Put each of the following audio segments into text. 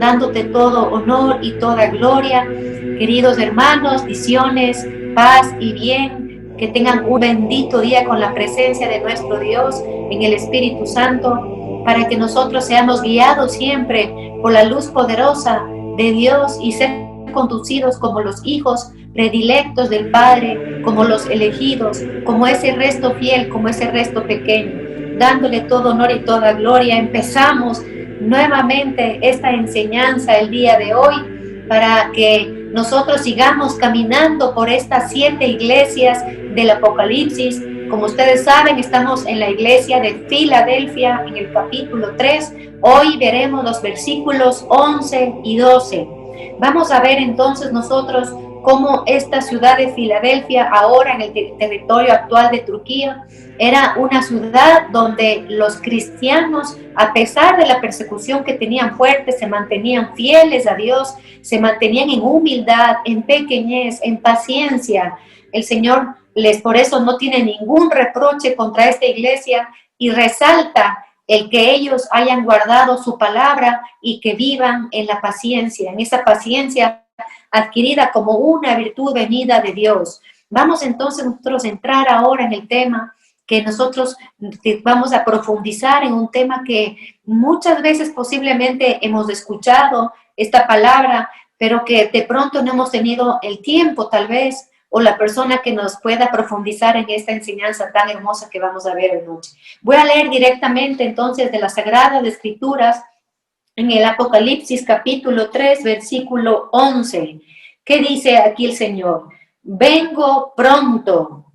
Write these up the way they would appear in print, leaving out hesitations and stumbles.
Dándote todo honor y toda gloria. Queridos hermanos, visiones, paz y bien, que tengan un bendito día con la presencia de nuestro Dios en el Espíritu Santo, para que nosotros seamos guiados siempre por la luz poderosa de Dios y ser conducidos como los hijos predilectos del Padre, como los elegidos, como ese resto fiel, como ese resto pequeño, dándole todo honor y toda gloria. Empezamos nuevamente esta enseñanza el día de hoy para que nosotros sigamos caminando por estas 7 iglesias del Apocalipsis. Como ustedes saben, estamos en la iglesia de Filadelfia en el capítulo 3. Hoy veremos los versículos 11 y 12. Vamos a ver entonces nosotros cómo esta ciudad de Filadelfia, ahora en el territorio actual de Turquía, era una ciudad donde los cristianos, a pesar de la persecución que tenían fuerte, se mantenían fieles a Dios, se mantenían en humildad, en pequeñez, en paciencia. El Señor por eso no tiene ningún reproche contra esta iglesia y resalta el que ellos hayan guardado su palabra y que vivan en la paciencia, en esa paciencia adquirida como una virtud venida de Dios. Vamos entonces nosotros a entrar ahora en el tema que nosotros vamos a profundizar en un tema que muchas veces posiblemente hemos escuchado esta palabra, pero que de pronto no hemos tenido el tiempo tal vez, o la persona que nos pueda profundizar en esta enseñanza tan hermosa que vamos a ver hoy noche. Voy a leer directamente entonces de las Sagradas Escrituras en el Apocalipsis capítulo 3, versículo 11. ¿Qué dice aquí el Señor? Vengo pronto.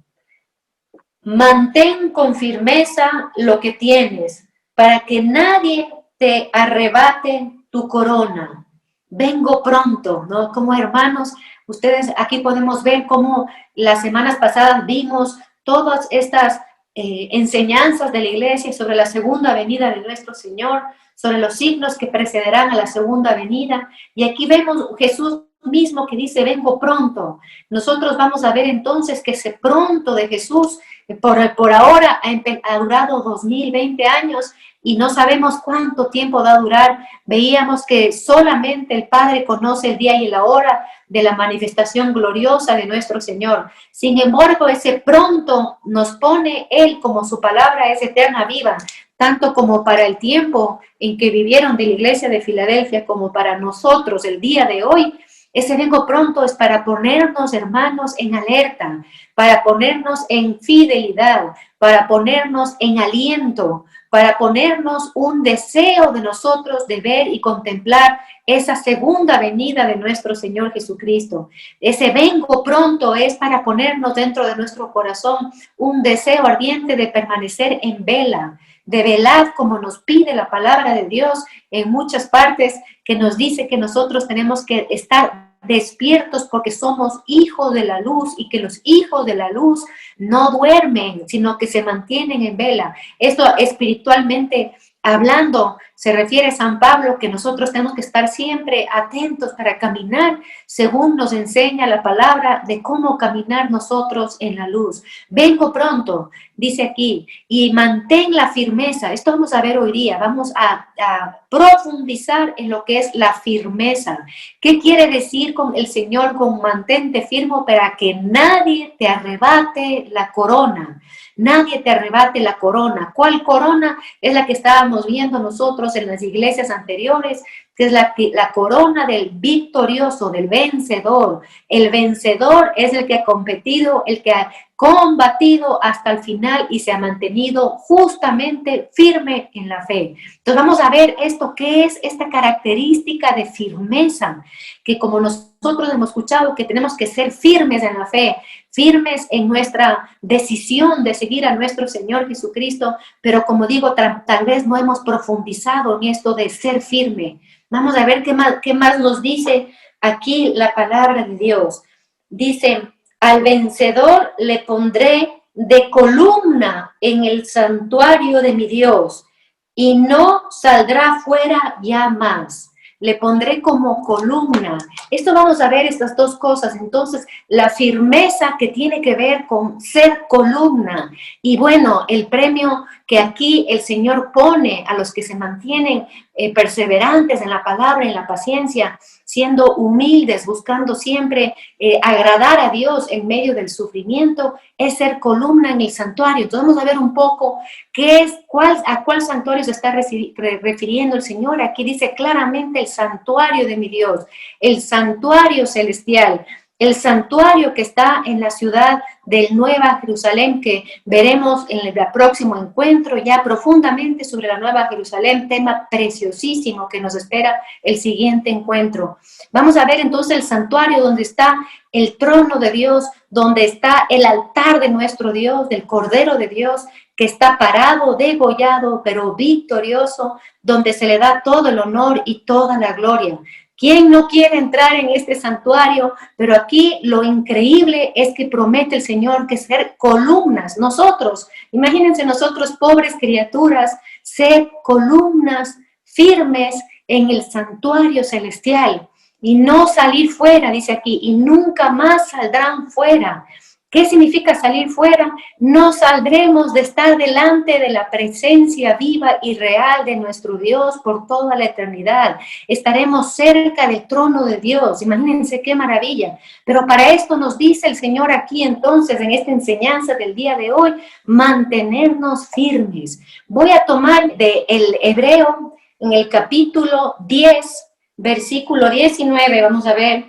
Mantén con firmeza lo que tienes, para que nadie te arrebate tu corona. Vengo pronto, ¿no? Como hermanos, ustedes aquí podemos ver cómo las semanas pasadas vimos todas estas enseñanzas de la iglesia sobre la segunda venida de nuestro Señor, sobre los signos que precederán a la segunda venida. Y aquí vemos Jesús mismo que dice, vengo pronto. Nosotros vamos a ver entonces que ese pronto de Jesús por ahora ha durado 2020 años y no sabemos cuánto tiempo va a durar. Veíamos que solamente el Padre conoce el día y la hora de la manifestación gloriosa de nuestro Señor. Sin embargo, ese pronto nos pone Él como su palabra es eterna viva, tanto como para el tiempo en que vivieron de la iglesia de Filadelfia, como para nosotros el día de hoy. Ese vengo pronto es para ponernos, hermanos, en alerta, para ponernos en fidelidad, para ponernos en aliento, para ponernos un deseo de nosotros de ver y contemplar esa segunda venida de nuestro Señor Jesucristo. Ese vengo pronto es para ponernos dentro de nuestro corazón un deseo ardiente de permanecer en vela, de velar como nos pide la palabra de Dios en muchas partes, que nos dice que nosotros tenemos que estar despiertos porque somos hijos de la luz y que los hijos de la luz no duermen, sino que se mantienen en vela. Esto espiritualmente hablando se refiere a San Pablo, que nosotros tenemos que estar siempre atentos para caminar según nos enseña la palabra de cómo caminar nosotros en la luz. Vengo pronto, dice aquí, y mantén la firmeza. Esto vamos a ver hoy día, vamos a profundizar en lo que es la firmeza. ¿Qué quiere decir con el Señor con mantente firme para que nadie te arrebate la corona? Nadie te arrebate la corona. ¿Cuál corona? Es la que estábamos viendo nosotros en las iglesias anteriores, que es la corona del victorioso, del vencedor. El vencedor es el que ha competido, el que ha combatido hasta el final y se ha mantenido justamente firme en la fe. Entonces vamos a ver esto, ¿qué es esta característica de firmeza? Que como nosotros hemos escuchado que tenemos que ser firmes en la fe, firmes en nuestra decisión de seguir a nuestro Señor Jesucristo, pero como digo, tal vez no hemos profundizado en esto de ser firme. Vamos a ver qué más nos dice aquí la palabra de Dios. Dice, al vencedor le pondré de columna en el santuario de mi Dios y no saldrá fuera ya más. Le pondré como columna. Esto vamos a ver estas dos cosas. Entonces, la firmeza que tiene que ver con ser columna. Y bueno, el premio que aquí el Señor pone a los que se mantienen perseverantes en la palabra, en la paciencia, siendo humildes, buscando siempre agradar a Dios en medio del sufrimiento, es ser columna en el santuario. Entonces vamos a ver un poco a cuál santuario se está refiriendo el Señor. Aquí dice claramente el santuario de mi Dios, el santuario celestial, el santuario que está en la ciudad del Nueva Jerusalén, que veremos en el próximo encuentro ya profundamente sobre la Nueva Jerusalén, tema preciosísimo que nos espera el siguiente encuentro. Vamos a ver entonces el santuario donde está el trono de Dios, donde está el altar de nuestro Dios, del Cordero de Dios, que está parado, degollado, pero victorioso, donde se le da todo el honor y toda la gloria. ¿Quién no quiere entrar en este santuario? Pero aquí lo increíble es que promete el Señor que ser columnas, nosotros, imagínense nosotros pobres criaturas, ser columnas firmes en el santuario celestial y no salir fuera, dice aquí, y nunca más saldrán fuera. ¿Qué significa salir fuera? No saldremos de estar delante de la presencia viva y real de nuestro Dios por toda la eternidad. Estaremos cerca del trono de Dios. Imagínense qué maravilla. Pero para esto nos dice el Señor aquí entonces, en esta enseñanza del día de hoy, mantenernos firmes. Voy a tomar del Hebreo en el capítulo 10, versículo 19, vamos a ver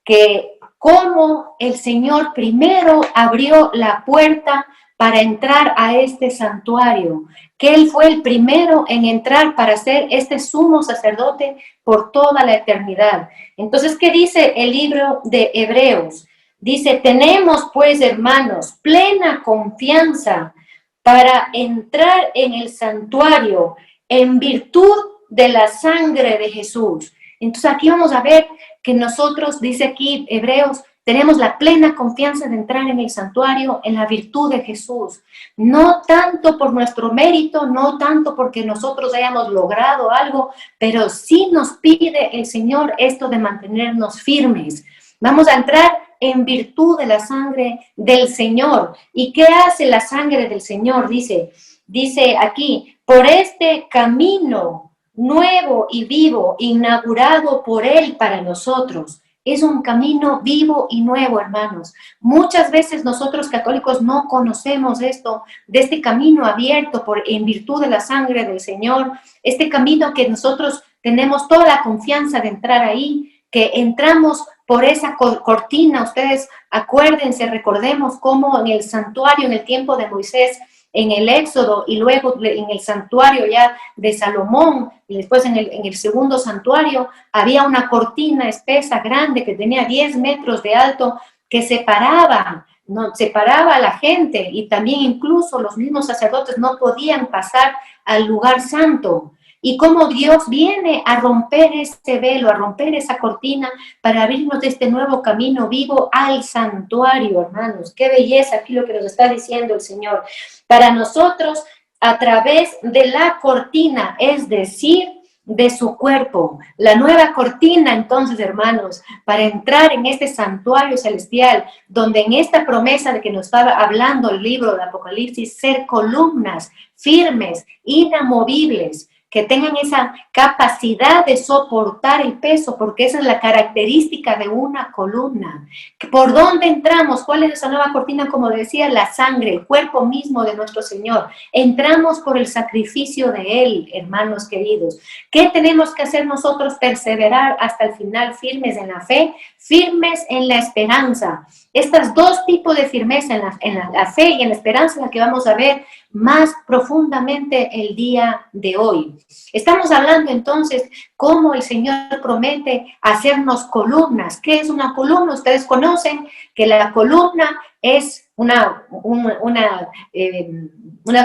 que cómo el Señor primero abrió la puerta para entrar a este santuario, que Él fue el primero en entrar para ser este sumo sacerdote por toda la eternidad. Entonces, ¿qué dice el libro de Hebreos? Dice, tenemos pues, hermanos, plena confianza para entrar en el santuario en virtud de la sangre de Jesús. Entonces aquí vamos a ver que nosotros, dice aquí Hebreos, tenemos la plena confianza de entrar en el santuario en la virtud de Jesús. No tanto por nuestro mérito, no tanto porque nosotros hayamos logrado algo, pero sí nos pide el Señor esto de mantenernos firmes. Vamos a entrar en virtud de la sangre del Señor. ¿Y qué hace la sangre del Señor? Dice aquí, por este camino nuevo y vivo, inaugurado por Él para nosotros. Es un camino vivo y nuevo, hermanos. Muchas veces nosotros católicos no conocemos esto, de este camino abierto en virtud de la sangre del Señor, este camino que nosotros tenemos toda la confianza de entrar ahí, que entramos por esa cortina. Ustedes acuérdense, recordemos cómo en el santuario, en el tiempo de Moisés, en el Éxodo y luego en el santuario ya de Salomón y después en el segundo santuario había una cortina espesa grande que tenía 10 metros de alto que separaba a la gente y también incluso los mismos sacerdotes no podían pasar al lugar santo. Y cómo Dios viene a romper ese velo, a romper esa cortina para abrirnos de este nuevo camino vivo al santuario, hermanos. Qué belleza aquí lo que nos está diciendo el Señor. Para nosotros, a través de la cortina, es decir, de su cuerpo. La nueva cortina, entonces, hermanos, para entrar en este santuario celestial, donde en esta promesa de que nos estaba hablando el libro de Apocalipsis, ser columnas firmes, inamovibles, que tengan esa capacidad de soportar el peso, porque esa es la característica de una columna. ¿Por dónde entramos? ¿Cuál es esa nueva cortina? Como decía, la sangre, el cuerpo mismo de nuestro Señor. Entramos por el sacrificio de Él, hermanos queridos. ¿Qué tenemos que hacer nosotros? Perseverar hasta el final, firmes en la fe, firmes en la esperanza. Estos dos tipos de firmeza en la fe y en la esperanza, la que vamos a ver más profundamente el día de hoy. Estamos hablando entonces cómo el Señor promete hacernos columnas. ¿Qué es una columna? Ustedes conocen que la columna es una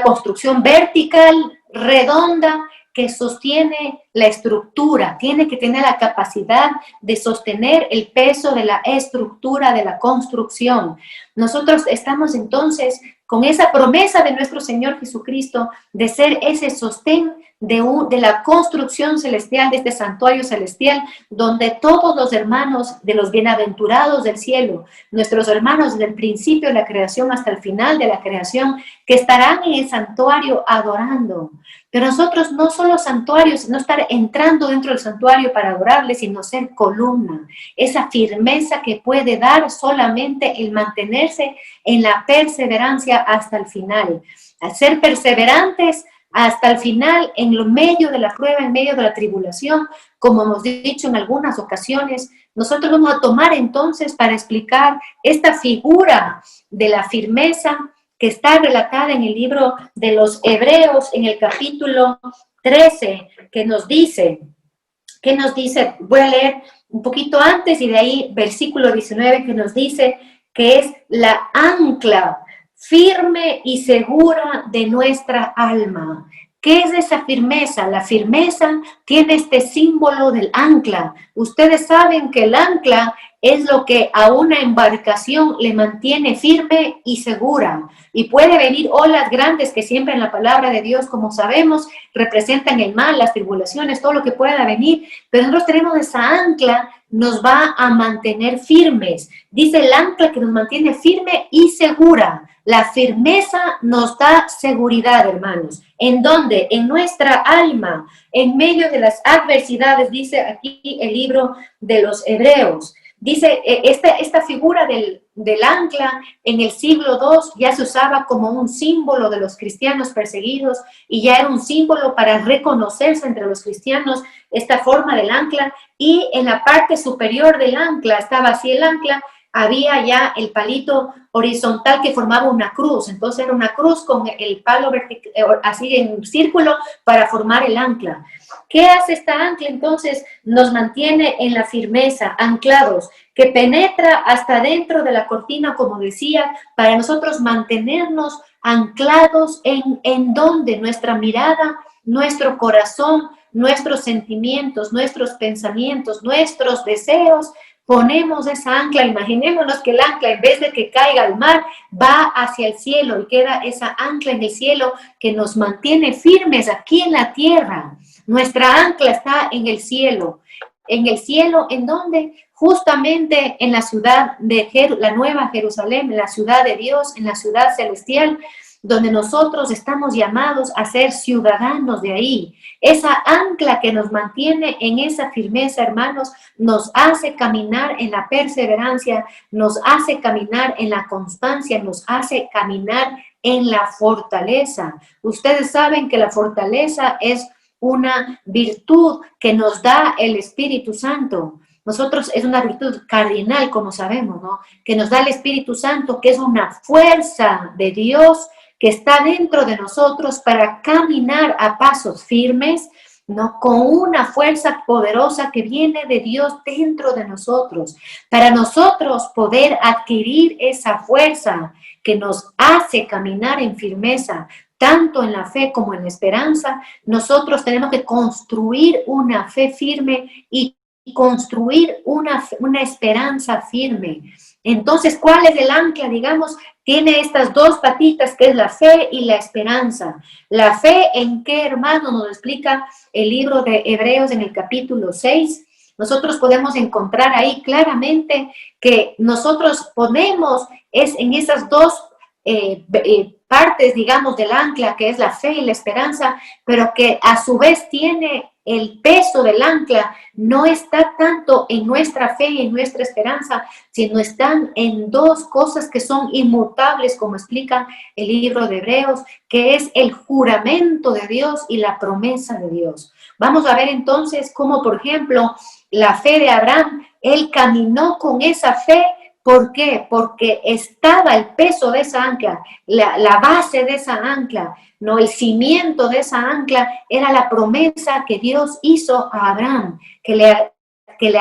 construcción vertical, redonda, que sostiene la estructura, tiene que tener la capacidad de sostener el peso de la estructura de la construcción. Nosotros estamos entonces con esa promesa de nuestro Señor Jesucristo de ser ese sostén de la construcción celestial, de este santuario celestial, donde todos los hermanos de los bienaventurados del cielo, nuestros hermanos desde el principio de la creación hasta el final de la creación, que estarán en el santuario adorando. Pero nosotros no solo santuarios, no estar entrando dentro del santuario para adorarle, sino ser columna. Esa firmeza que puede dar solamente el mantenerse en la perseverancia hasta el final. Al ser perseverantes hasta el final, en lo medio de la prueba, en medio de la tribulación, como hemos dicho en algunas ocasiones, nosotros vamos a tomar entonces para explicar esta figura de la firmeza que está relatada en el libro de los Hebreos, en el capítulo 13, que nos dice, voy a leer un poquito antes y de ahí versículo 19, que nos dice que es la ancla firme y segura de nuestra alma. ¿Qué es esa firmeza? La firmeza tiene este símbolo del ancla. Ustedes saben que el ancla es lo que a una embarcación le mantiene firme y segura. Y puede venir olas grandes que siempre en la palabra de Dios, como sabemos, representan el mal, las tribulaciones, todo lo que pueda venir. Pero nosotros tenemos esa ancla, nos va a mantener firmes. Dice el ancla que nos mantiene firme y segura. La firmeza nos da seguridad, hermanos. ¿En dónde? En nuestra alma, en medio de las adversidades, dice aquí el libro de los Hebreos. Dice, esta figura del ancla en el siglo II ya se usaba como un símbolo de los cristianos perseguidos y ya era un símbolo para reconocerse entre los cristianos esta forma del ancla, y en la parte superior del ancla, estaba así el ancla, había ya el palito horizontal que formaba una cruz. Entonces era una cruz con el palo así en círculo para formar el ancla. ¿Qué hace esta ancla? Entonces nos mantiene en la firmeza, anclados, que penetra hasta dentro de la cortina, como decía, para nosotros mantenernos anclados en donde nuestra mirada, nuestro corazón, nuestros sentimientos, nuestros pensamientos, nuestros deseos. Ponemos esa ancla, imaginémonos que el ancla, en vez de que caiga al mar, va hacia el cielo y queda esa ancla en el cielo que nos mantiene firmes aquí en la tierra. Nuestra ancla está en el cielo. ¿En el cielo? ¿En dónde? Justamente en la ciudad de la Nueva Jerusalén, en la ciudad de Dios, en la ciudad celestial, donde nosotros estamos llamados a ser ciudadanos de ahí. Esa ancla que nos mantiene en esa firmeza, hermanos, nos hace caminar en la perseverancia, nos hace caminar en la constancia, nos hace caminar en la fortaleza. Ustedes saben que la fortaleza es una virtud que nos da el Espíritu Santo. Nosotros es una virtud cardinal, como sabemos, ¿no? Que nos da el Espíritu Santo, que es una fuerza de Dios que está dentro de nosotros para caminar a pasos firmes, ¿no? Con una fuerza poderosa que viene de Dios dentro de nosotros. Para nosotros poder adquirir esa fuerza que nos hace caminar en firmeza, tanto en la fe como en la esperanza, nosotros tenemos que construir una fe firme y construir una esperanza firme. Entonces, ¿cuál es el ancla? Digamos, tiene estas dos patitas que es la fe y la esperanza. La fe, ¿en qué, hermano? Nos explica el libro de Hebreos en el capítulo 6. Nosotros podemos encontrar ahí claramente que nosotros ponemos en esas dos partes, digamos, del ancla, que es la fe y la esperanza, pero que a su vez tiene el peso del ancla, no está tanto en nuestra fe y en nuestra esperanza, sino están en dos cosas que son inmutables, como explica el libro de Hebreos, que es el juramento de Dios y la promesa de Dios. Vamos a ver entonces cómo, por ejemplo, la fe de Abraham, él caminó con esa fe. ¿Por qué? Porque estaba el peso de esa ancla, la base de esa ancla, ¿no? El cimiento de esa ancla era la promesa que Dios hizo a Abraham, que le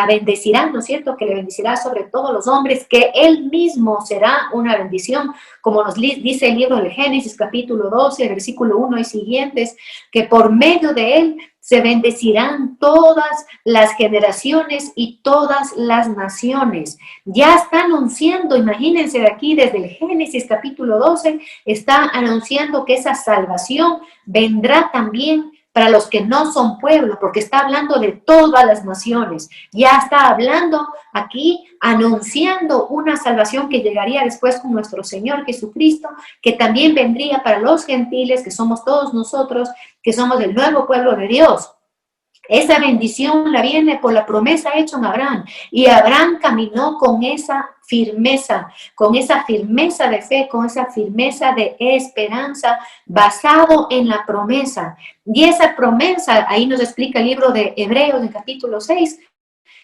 bendecirá, ¿no es cierto? Que le bendecirá sobre todos los hombres, que él mismo será una bendición, como nos dice el libro de Génesis, capítulo 12, versículo 1 y siguientes, que por medio de él se bendecirán todas las generaciones y todas las naciones. Ya está anunciando, imagínense de aquí, desde el Génesis capítulo 12, está anunciando que esa salvación vendrá también para los que no son pueblo, porque está hablando de todas las naciones. Ya está hablando aquí, anunciando una salvación que llegaría después con nuestro Señor Jesucristo, que también vendría para los gentiles, que somos todos nosotros, que somos el nuevo pueblo de Dios. Esa bendición la viene por la promesa hecha en Abraham. Y Abraham caminó con esa firmeza de fe, con esa firmeza de esperanza, basado en la promesa. Y esa promesa, ahí nos explica el libro de Hebreos, en capítulo 6,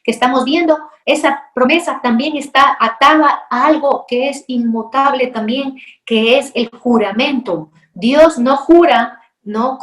que estamos viendo, esa promesa también está atada a algo que es inmutable también, que es el juramento. Dios no jura, ¿no?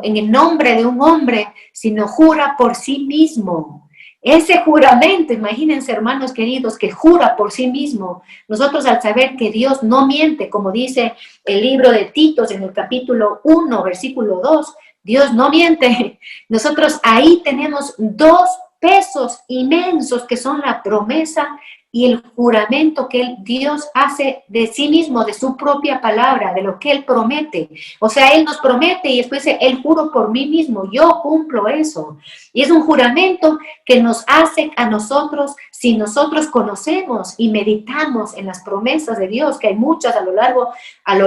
En el nombre de un hombre, sino jura por sí mismo. Ese juramento, imagínense, hermanos queridos, que jura por sí mismo. Nosotros, al saber que Dios no miente, como dice el libro de Titos en el capítulo 1, versículo 2, Dios no miente. Nosotros ahí tenemos dos pesos inmensos que son la promesa y el juramento que Dios hace de sí mismo, de su propia palabra, de lo que Él promete. O sea, Él nos promete y después Él juro por mí mismo, yo cumplo eso. Y es un juramento que nos hace a nosotros, si nosotros conocemos y meditamos en las promesas de Dios, que hay muchas a lo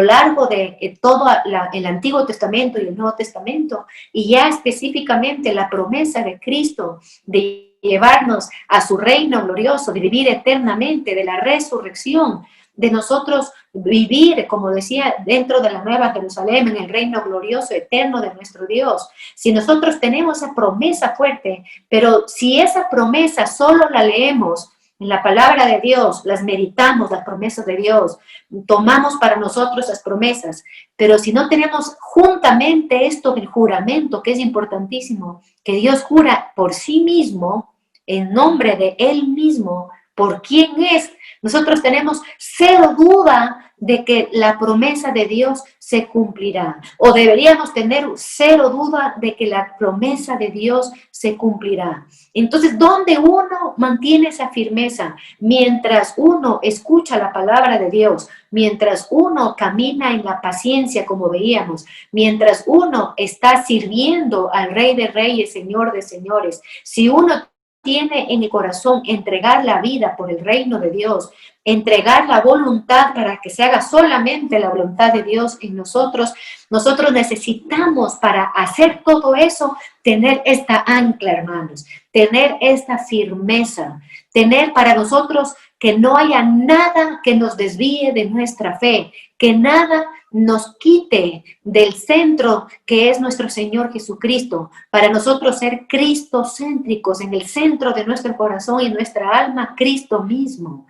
largo de todo el Antiguo Testamento y el Nuevo Testamento, y ya específicamente la promesa de Cristo, de llevarnos a su reino glorioso, de vivir eternamente, de la resurrección, de nosotros vivir, como decía, dentro de la Nueva Jerusalén, en el reino glorioso eterno de nuestro Dios. Si nosotros tenemos esa promesa fuerte, pero si esa promesa solo la leemos en la palabra de Dios, las meditamos, las promesas de Dios, tomamos para nosotros esas promesas, pero si no tenemos juntamente esto del juramento, que es importantísimo, que Dios jura por sí mismo, en nombre de Él mismo, por quién es, nosotros tenemos cero duda de que la promesa de Dios se cumplirá. O deberíamos tener cero duda de que la promesa de Dios se cumplirá. Entonces, ¿dónde uno mantiene esa firmeza? Mientras uno escucha la palabra de Dios, mientras uno camina en la paciencia, como veíamos, mientras uno está sirviendo al Rey de Reyes, Señor de Señores, si uno tiene en el corazón entregar la vida por el reino de Dios, entregar la voluntad para que se haga solamente la voluntad de Dios en nosotros, nosotros necesitamos para hacer todo eso, tener esta ancla, hermanos, tener esta firmeza, tener para nosotros que no haya nada que nos desvíe de nuestra fe, que nada nos quite del centro que es nuestro Señor Jesucristo, para nosotros ser cristocéntricos, en el centro de nuestro corazón y nuestra alma, Cristo mismo.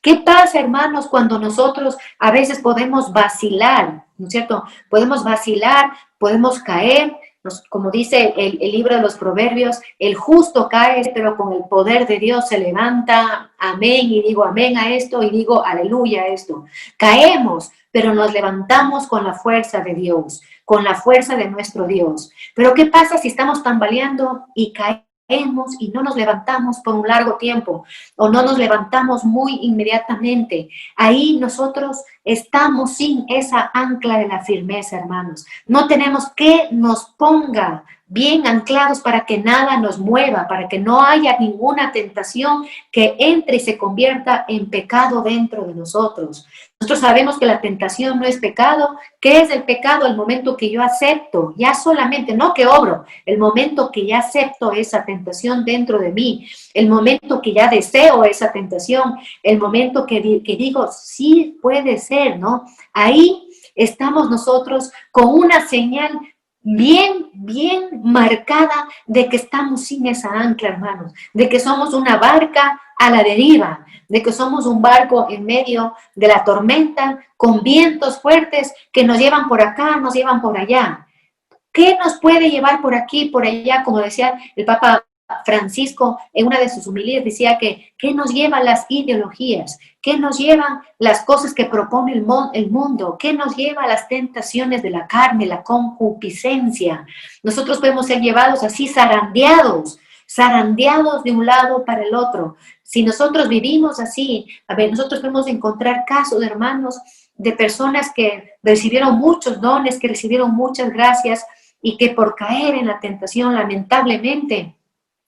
¿Qué pasa, hermanos, cuando nosotros a veces podemos vacilar, ¿no es cierto? Podemos vacilar, podemos caer, como dice el libro de los Proverbios, el justo cae, pero con el poder de Dios se levanta, amén, y digo amén a esto, y digo aleluya a esto. Caemos, pero nos levantamos con la fuerza de Dios, con la fuerza de nuestro Dios. Pero ¿qué pasa si estamos tambaleando y caemos y no nos levantamos por un largo tiempo o no nos levantamos muy inmediatamente? Ahí nosotros estamos sin esa ancla de la firmeza, hermanos. No tenemos que nos ponga bien anclados para que nada nos mueva, para que no haya ninguna tentación que entre y se convierta en pecado dentro de nosotros. Nosotros sabemos que la tentación no es pecado. ¿Qué es el pecado? El momento que yo acepto, ya solamente, no que obro, el momento que ya acepto esa tentación dentro de mí, el momento que ya deseo esa tentación, el momento que digo, sí puede ser, ¿no? Ahí estamos nosotros con una señal bien marcada de que estamos sin esa ancla, hermanos, de que somos una barca a la deriva, de que somos un barco en medio de la tormenta, con vientos fuertes que nos llevan por acá, nos llevan por allá. ¿Qué nos puede llevar por aquí, por allá? Como decía el Papa Francisco en una de sus homilías, decía que ¿qué nos llevan las ideologías? ¿Qué nos llevan las cosas que propone el mundo? ¿Qué nos lleva las tentaciones de la carne, la concupiscencia? Nosotros podemos ser llevados así zarandeados de un lado para el otro. Si nosotros vivimos así, a ver, nosotros podemos encontrar casos de hermanos, de personas que recibieron muchos dones, que recibieron muchas gracias, y que por caer en la tentación, lamentablemente,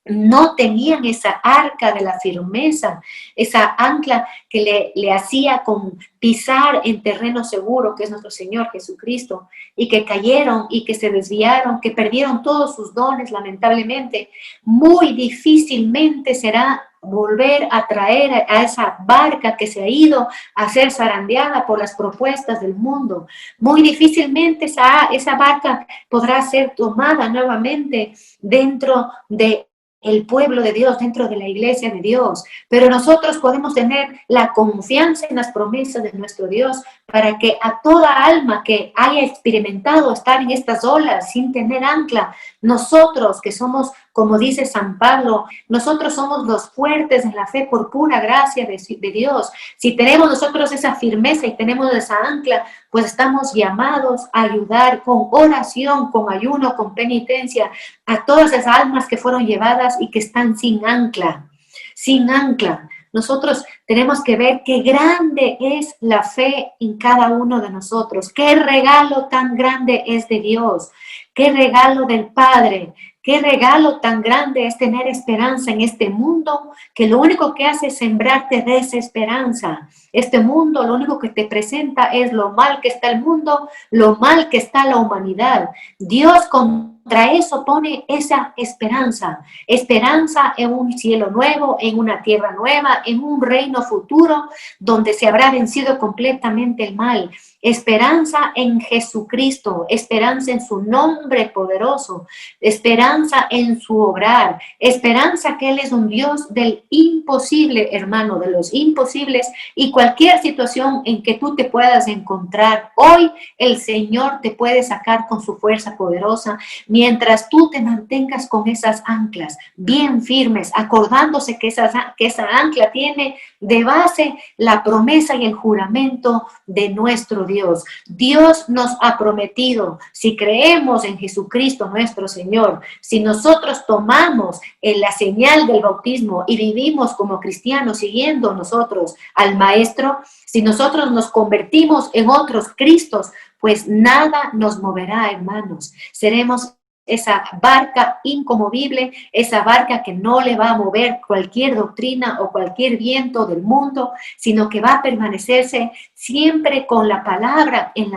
no tenían esa arca de la firmeza, esa ancla que le hacía con pisar en terreno seguro, que es nuestro Señor Jesucristo, y que cayeron y que se desviaron, que perdieron todos sus dones, lamentablemente. Muy difícilmente será volver a traer a esa barca que se ha ido a ser zarandeada por las propuestas del mundo. Muy difícilmente esa barca podrá ser tomada nuevamente dentro de el pueblo de Dios, dentro de la iglesia de Dios. Pero nosotros podemos tener la confianza en las promesas de nuestro Dios para que a toda alma que haya experimentado estar en estas olas sin tener ancla, nosotros que somos, como dice San Pablo, nosotros somos los fuertes en la fe por pura gracia de Dios. Si tenemos nosotros esa firmeza y tenemos esa ancla, pues estamos llamados a ayudar con oración, con ayuno, con penitencia, a todas esas almas que fueron llevadas y que están sin ancla, sin ancla. Nosotros tenemos que ver qué grande es la fe en cada uno de nosotros, qué regalo tan grande es de Dios, qué regalo del Padre, qué regalo tan grande es tener esperanza en este mundo, que lo único que hace es sembrarte desesperanza. Este mundo lo único que te presenta es lo mal que está el mundo, lo mal que está la humanidad. Dios contra eso pone esa esperanza, esperanza en un cielo nuevo, en una tierra nueva, en un reino futuro donde se habrá vencido completamente el mal. Esperanza en Jesucristo, esperanza en su nombre poderoso, esperanza en su obrar, esperanza que Él es un Dios del imposible, hermano, de los imposibles, y cualquier situación en que tú te puedas encontrar, hoy el Señor te puede sacar con su fuerza poderosa, mientras tú te mantengas con esas anclas bien firmes, acordándose que esa ancla tiene de base la promesa y el juramento de nuestro Dios. Dios nos ha prometido, si creemos en Jesucristo nuestro Señor, si nosotros tomamos la señal del bautismo y vivimos como cristianos siguiendo nosotros al Maestro, si nosotros nos convertimos en otros Cristos, pues nada nos moverá, hermanos. Seremos esa barca inconmovible, esa barca que no le va a mover cualquier doctrina o cualquier viento del mundo, sino que va a permanecerse siempre con la palabra, en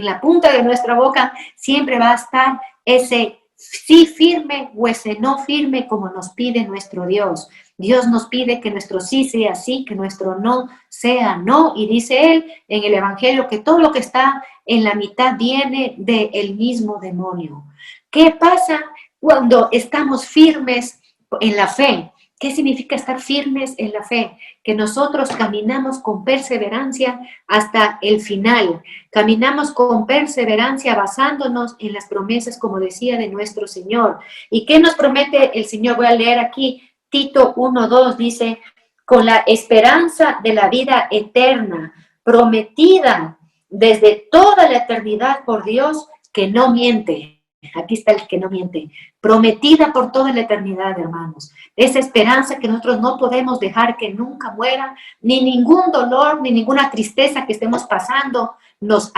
la punta de nuestra boca, siempre va a estar ese sí firme o ese no firme como nos pide nuestro Dios. Dios nos pide que nuestro sí sea sí, que nuestro no sea no, y dice Él en el Evangelio que todo lo que está en la mitad viene del mismo demonio. ¿Qué pasa cuando estamos firmes en la fe? ¿Qué significa estar firmes en la fe? Que nosotros caminamos con perseverancia hasta el final. Caminamos con perseverancia basándonos en las promesas, como decía, de nuestro Señor. ¿Y qué nos promete el Señor? Voy a leer aquí Tito 1:2, dice, con la esperanza de la vida eterna, prometida desde toda la eternidad por Dios, que no miente. Aquí está el que no miente, prometida por toda la eternidad, hermanos. Esa esperanza que nosotros no podemos dejar que nunca muera, ni ningún dolor, ni ninguna tristeza que estemos pasando nos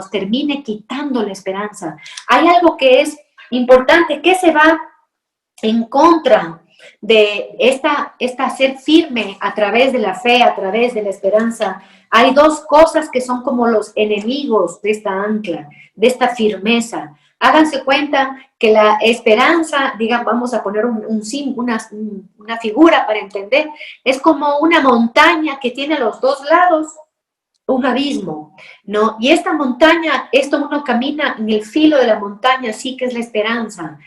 termine quitando la esperanza. Hay algo que es importante, que se va en contra de esta ser firme a través de la fe, a través de la esperanza. Hay dos cosas que son como los enemigos de esta ancla, de esta firmeza. Háganse cuenta que la esperanza, digamos, vamos a poner una figura para entender, es como una montaña que tiene a los dos lados un abismo, ¿no? Y esta montaña, esto uno camina en el filo de la montaña, sí que es la esperanza.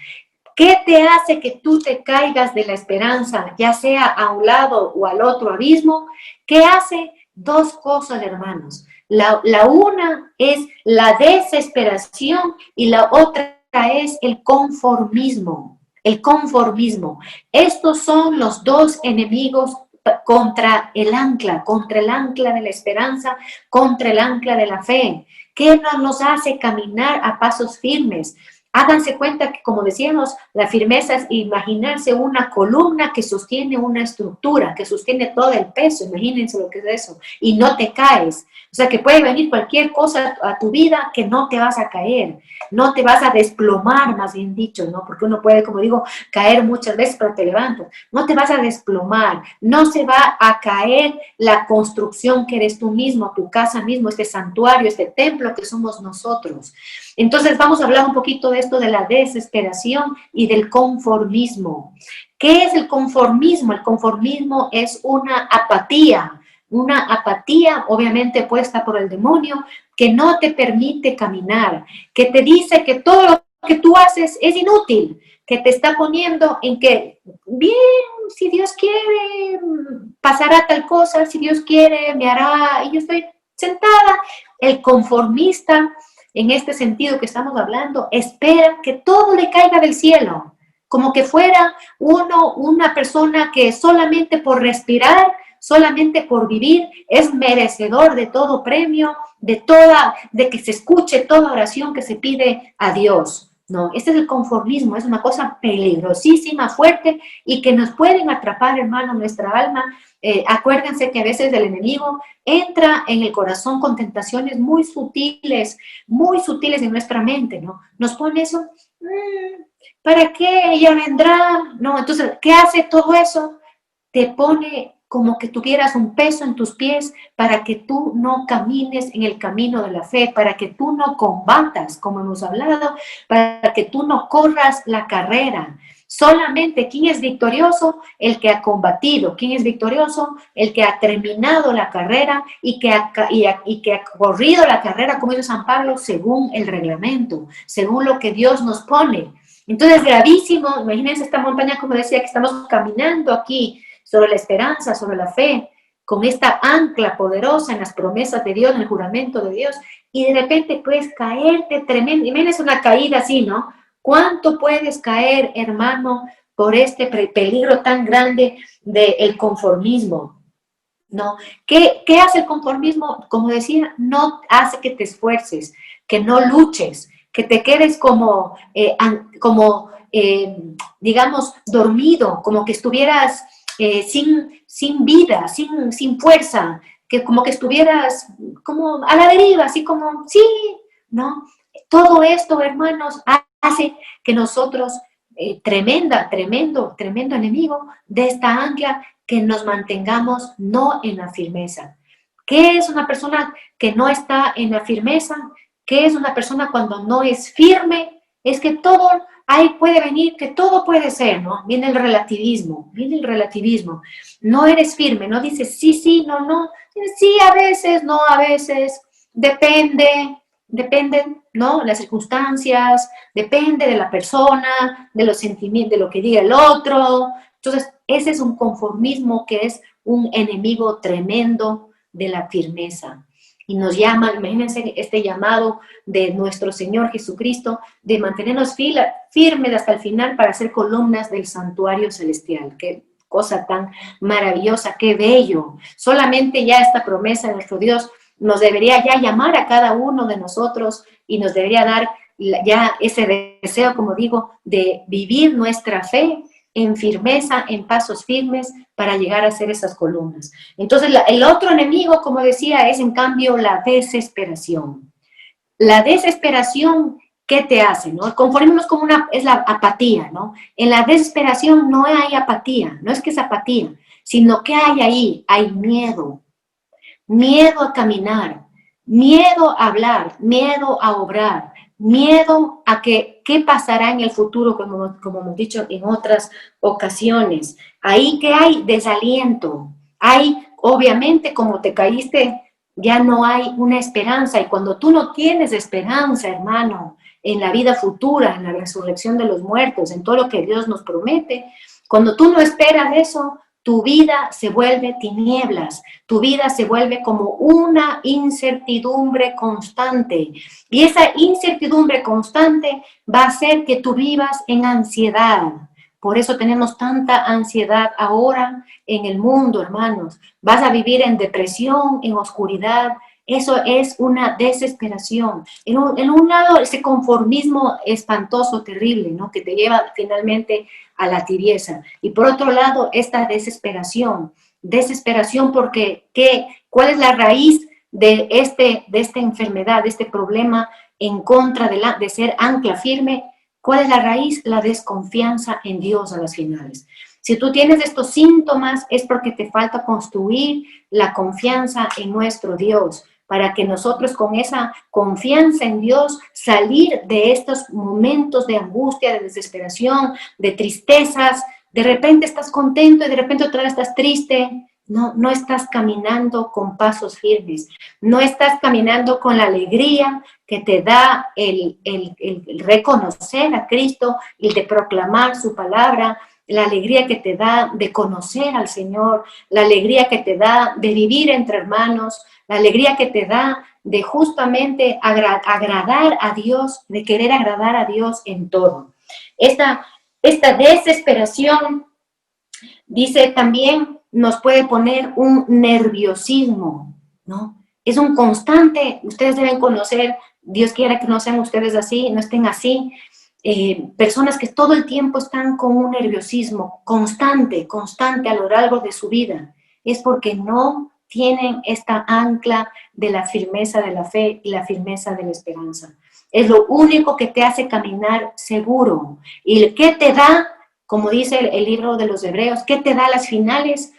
¿Qué te hace que tú te caigas de la esperanza, ya sea a un lado o al otro abismo? ¿Qué hace? Dos cosas, hermanos. La una es la desesperación y la otra es el conformismo. El conformismo. Estos son los dos enemigos contra el ancla de la esperanza, contra el ancla de la fe. ¿Qué nos hace caminar a pasos firmes? Háganse cuenta que, como decíamos, la firmeza es imaginarse una columna que sostiene una estructura, que sostiene todo el peso. Imagínense lo que es eso. Y no te caes. O sea, que puede venir cualquier cosa a tu vida que no te vas a caer. No te vas a desplomar, más bien dicho, ¿no? Porque uno puede, como digo, caer muchas veces, pero te levantas. No te vas a desplomar. No se va a caer la construcción que eres tú mismo, tu casa mismo, este santuario, este templo que somos nosotros. Entonces vamos a hablar un poquito de esto de la desesperación y del conformismo. ¿Qué es el conformismo? El conformismo es una apatía obviamente puesta por el demonio, que no te permite caminar, que te dice que todo lo que tú haces es inútil, que te está poniendo en que, bien, si Dios quiere, pasará tal cosa, si Dios quiere, me hará, y yo estoy sentada. El conformista, en este sentido que estamos hablando, espera que todo le caiga del cielo, como que fuera una persona que solamente por respirar, solamente por vivir, es merecedor de todo premio, de que se escuche toda oración que se pide a Dios. No, este es el conformismo, es una cosa peligrosísima, fuerte, y que nos pueden atrapar, hermano, nuestra alma. Acuérdense que a veces el enemigo entra en el corazón con tentaciones muy sutiles en nuestra mente, ¿no? Nos pone eso, ¿para qué? Ella vendrá, ¿no? Entonces, ¿qué hace todo eso? Te pone como que tuvieras un peso en tus pies para que tú no camines en el camino de la fe, para que tú no combatas, como hemos hablado, para que tú no corras la carrera. Solamente, ¿quién es victorioso? El que ha combatido. ¿Quién es victorioso? El que ha terminado la carrera y que ha corrido la carrera, como dice San Pablo, según el reglamento, según lo que Dios nos pone. Entonces, gravísimo, imagínense esta montaña, como decía, que estamos caminando aquí, sobre la esperanza, sobre la fe, con esta ancla poderosa en las promesas de Dios, en el juramento de Dios, y de repente puedes caerte tremendo. Imagínense una caída así, ¿no? ¿Cuánto puedes caer, hermano, por este peligro tan grande del conformismo? ¿No? ¿Qué hace el conformismo? Como decía, no hace que te esfuerces, que no luches, que te quedes digamos, dormido, como que estuvieras sin vida, sin fuerza, que como que estuvieras como a la deriva, así como, sí, ¿no? Todo esto, hermanos, hace que nosotros, tremendo enemigo de esta ancla, que nos mantengamos no en la firmeza. ¿Qué es una persona que no está en la firmeza? ¿Qué es una persona cuando no es firme? Es que todo ahí puede venir, que todo puede ser, ¿no? Viene el relativismo. No eres firme, no dices sí, sí, no, no. Sí, a veces, no, a veces. Dependen, ¿no? Las circunstancias, depende de la persona, de los sentimientos, de lo que diga el otro. Entonces, ese es un conformismo que es un enemigo tremendo de la firmeza. Y nos llama, imagínense este llamado de nuestro Señor Jesucristo, de mantenernos firmes hasta el final para ser columnas del santuario celestial. Qué cosa tan maravillosa, qué bello. Solamente ya esta promesa de nuestro Dios nos debería ya llamar a cada uno de nosotros y nos debería dar ya ese deseo, como digo, de vivir nuestra fe en firmeza, en pasos firmes para llegar a ser esas columnas. Entonces, el otro enemigo, como decía, es en cambio la desesperación. La desesperación, ¿qué te hace? ¿No? Conformémonos como es la apatía, ¿no? En la desesperación no hay apatía, no es que es apatía, sino que hay ahí, hay miedo a caminar, miedo a hablar, miedo a obrar, miedo a qué pasará en el futuro, como hemos dicho en otras ocasiones. Ahí que hay desaliento, hay, obviamente, como te caíste, ya no hay una esperanza, y cuando tú no tienes esperanza, hermano, en la vida futura, en la resurrección de los muertos, en todo lo que Dios nos promete, cuando tú no esperas eso, tu vida se vuelve tinieblas, tu vida se vuelve como una incertidumbre constante. Y esa incertidumbre constante va a hacer que tú vivas en ansiedad. Por eso tenemos tanta ansiedad ahora en el mundo, hermanos. Vas a vivir en depresión, en oscuridad, Eso es una desesperación. En un lado, ese conformismo espantoso, terrible, ¿no? Que te lleva finalmente a la tibieza. Y por otro lado, esta desesperación. Desesperación porque, ¿cuál es la raíz de esta enfermedad, de este problema en contra de ser ancla firme? ¿Cuál es la raíz? La desconfianza en Dios a las finales. Si tú tienes estos síntomas es porque te falta construir la confianza en nuestro Dios, para que nosotros con esa confianza en Dios salir de estos momentos de angustia, de desesperación, de tristezas. De repente estás contento y de repente otra vez estás triste. No estás caminando con pasos firmes, no estás caminando con la alegría que te da el reconocer a Cristo y de proclamar su palabra, la alegría que te da de conocer al Señor, la alegría que te da de vivir entre hermanos, la alegría que te da de justamente agradar a Dios, de querer agradar a Dios en todo. Esta desesperación, dice también, nos puede poner un nerviosismo, ¿no? Es un constante, ustedes deben conocer, Dios quiera que no sean ustedes así, no estén así, personas que todo el tiempo están con un nerviosismo constante a lo largo de su vida. Es porque no tienen esta ancla de la firmeza de la fe y la firmeza de la esperanza. Es lo único que te hace caminar seguro. ¿Y qué te da? Como dice el libro de los Hebreos, ¿qué te da las finales?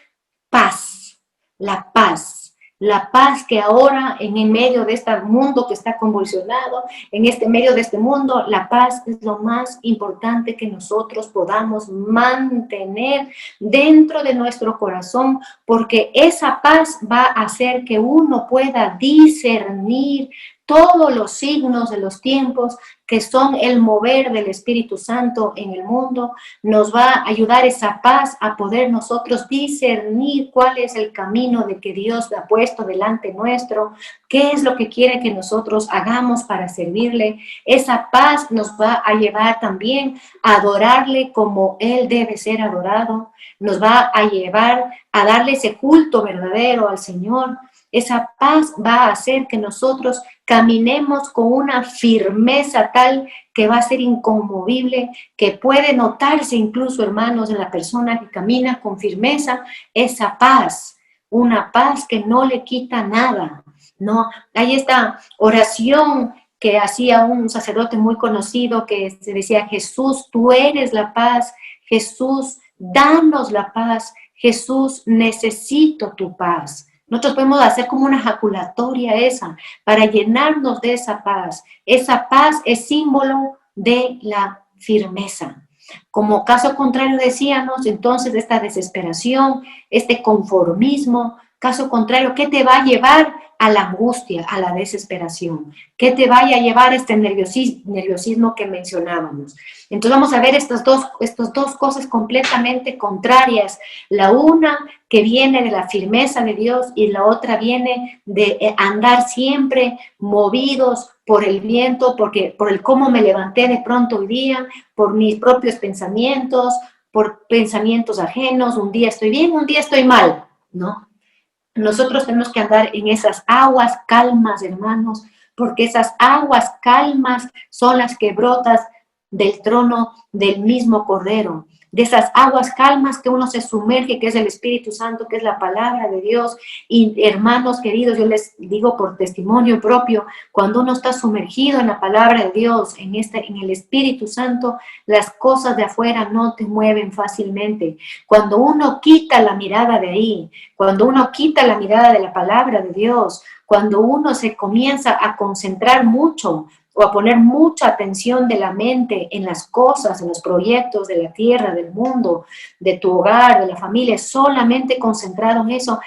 Paz, la paz que ahora en medio de este mundo que está convulsionado, medio de este mundo, la paz es lo más importante que nosotros podamos mantener dentro de nuestro corazón, porque esa paz va a hacer que uno pueda discernir todos los signos de los tiempos que son el mover del Espíritu Santo en el mundo. Nos va a ayudar esa paz a poder nosotros discernir cuál es el camino de que Dios ha puesto delante nuestro, qué es lo que quiere que nosotros hagamos para servirle. Esa paz nos va a llevar también a adorarle como Él debe ser adorado, nos va a llevar a darle ese culto verdadero al Señor. Esa paz va a hacer que nosotros caminemos con una firmeza tal que va a ser inconmovible, que puede notarse incluso, hermanos, en la persona que camina con firmeza, esa paz, una paz que no le quita nada, ¿no? Hay esta oración que hacía un sacerdote muy conocido que se decía: Jesús, tú eres la paz, Jesús, danos la paz, Jesús, necesito tu paz. Nosotros podemos hacer como una ejaculatoria esa, para llenarnos de esa paz. Esa paz es símbolo de la firmeza. Como caso contrario decíamos, entonces, esta desesperación, este conformismo, caso contrario, ¿qué te va a llevar a la angustia, a la desesperación? ¿Qué te vaya a llevar a este nerviosismo que mencionábamos? Entonces vamos a ver estas dos cosas completamente contrarias. La una que viene de la firmeza de Dios y la otra viene de andar siempre movidos por el viento, por el cómo me levanté de pronto hoy día, por mis propios pensamientos, por pensamientos ajenos. Un día estoy bien, un día estoy mal, ¿no? Nosotros tenemos que andar en esas aguas calmas, hermanos, porque esas aguas calmas son las que brotan del trono del mismo Cordero, de esas aguas calmas que uno se sumerge, que es el Espíritu Santo, que es la palabra de Dios. Y hermanos queridos, yo les digo por testimonio propio, cuando uno está sumergido en la palabra de Dios, en el Espíritu Santo, las cosas de afuera no te mueven fácilmente. Cuando uno quita la mirada de ahí, cuando uno quita la mirada de la palabra de Dios, cuando uno se comienza a concentrar mucho o a poner mucha atención de la mente en las cosas, en los proyectos de la tierra, del mundo, de tu hogar, de la familia, solamente concentrado en eso,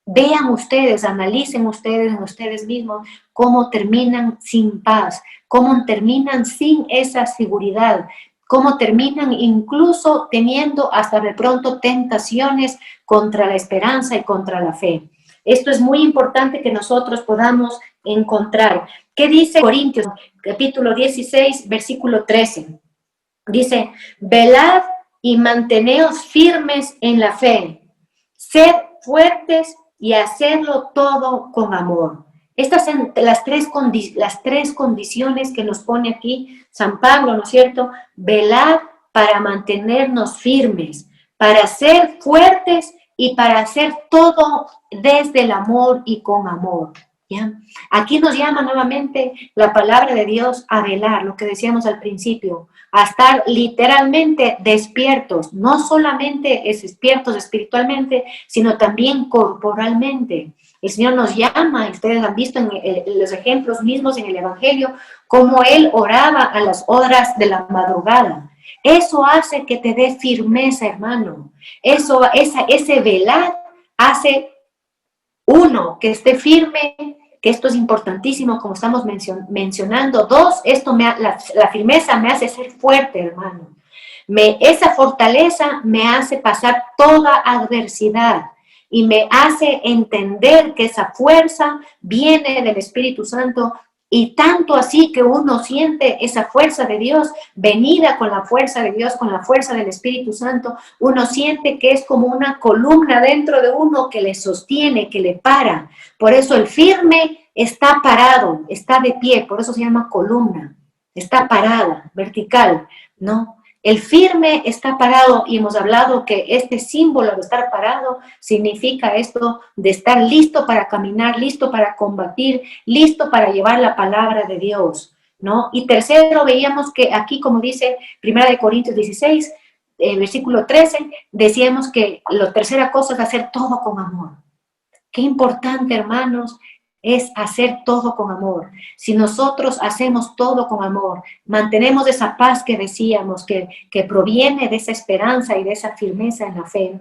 vean ustedes, analicen ustedes en ustedes mismos cómo terminan sin paz, cómo terminan sin esa seguridad, cómo terminan incluso teniendo hasta de pronto tentaciones contra la esperanza y contra la fe. Esto es muy importante que nosotros podamos encontrar. ¿Qué dice Corintios, capítulo 16, versículo 13? Dice: velad y manteneos firmes en la fe, sed fuertes y hacedlo todo con amor. Estas son las tres condiciones que nos pone aquí San Pablo, ¿no es cierto? Velar para mantenernos firmes, para ser fuertes y para hacer todo desde el amor y con amor. ¿Ya? Aquí nos llama nuevamente la palabra de Dios a velar, lo que decíamos al principio, a estar literalmente despiertos, no solamente es despiertos espiritualmente, sino también corporalmente. El Señor nos llama, y ustedes han visto en los ejemplos mismos en el Evangelio, cómo Él oraba a las horas de la madrugada. Eso hace que te dé firmeza, hermano. Ese velar hace, uno, que esté firme, que esto es importantísimo, como estamos mencionando. Dos, la firmeza me hace ser fuerte, hermano. Esa fortaleza me hace pasar toda adversidad y me hace entender que esa fuerza viene del Espíritu Santo, y tanto así que uno siente esa fuerza de Dios venida con la fuerza de Dios, con la fuerza del Espíritu Santo. Uno siente que es como una columna dentro de uno que le sostiene, que le para. Por eso el firme está parado, está de pie, por eso se llama columna, está parada, vertical, ¿no? El firme está parado, y hemos hablado que este símbolo de estar parado significa esto de estar listo para caminar, listo para combatir, listo para llevar la palabra de Dios, ¿no? Y tercero, veíamos que aquí, como dice 1 Corintios 16, versículo 13, decíamos que la tercera cosa es hacer todo con amor. Qué importante, hermanos, es hacer todo con amor. Si nosotros hacemos todo con amor, mantenemos esa paz que decíamos, que proviene de esa esperanza y de esa firmeza en la fe.